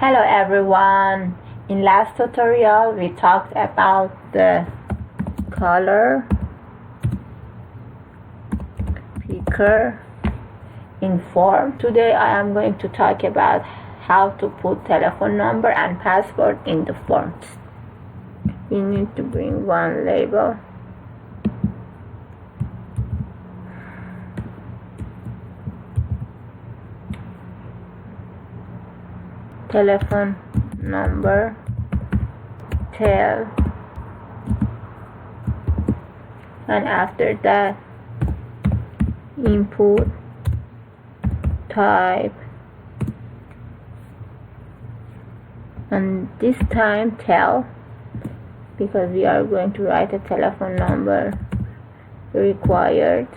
Hello everyone. In last tutorial we talked about the color picker in form. Today I am going to talk about how to put telephone number and password in the forms. We need to bring one label. Telephone number, tel, and after that input type, and this time tel, because we are going to write a telephone number required.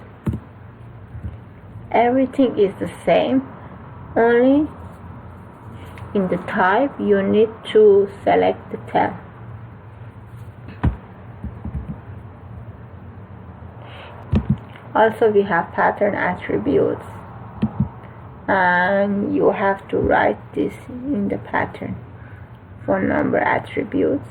Everything is the same, only in the type you need to select the tel. Also we have pattern attributes, and you have to write this in the pattern. Phone number attributes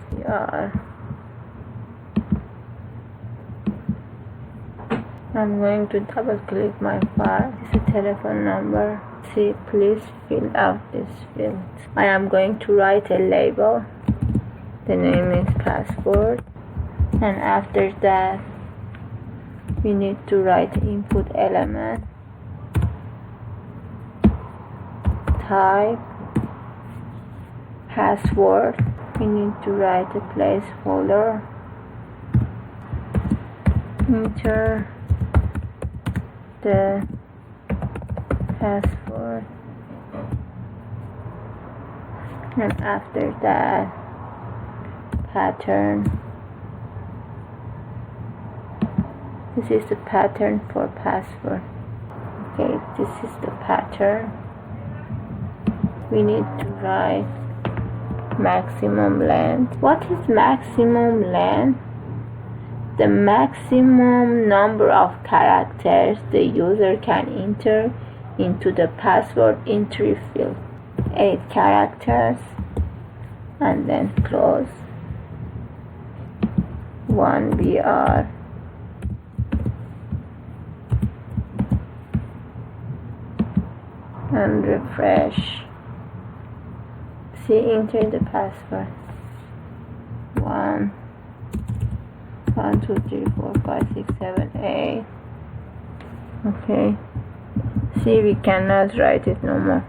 I'm going to double click my file. This is a telephone number. See, please fill out this field. I am going to write a label. The name is password, and after that we need to write input element, type, password. We need to write a placeholder, enter the password, and after that pattern. This is the pattern for password. Okay, this is the pattern. We need to write maximum length. What is maximum length? The maximum number of characters the user can enter into the password entry field. 8 characters, and then close. 1 BR. And refresh. See, enter the password. 1 2 3 4 5 6 7 8. Okay. See, we cannot write it no more.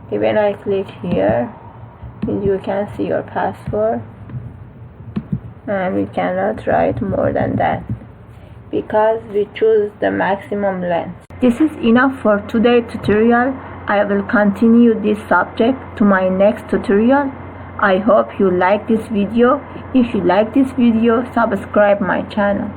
Okay, when I click here, you can see your password, and we cannot write more than that because we choose the maximum length. This is enough for today's tutorial. I will continue this subject to my next tutorial. I hope you like this video. If you like this video, subscribe my channel.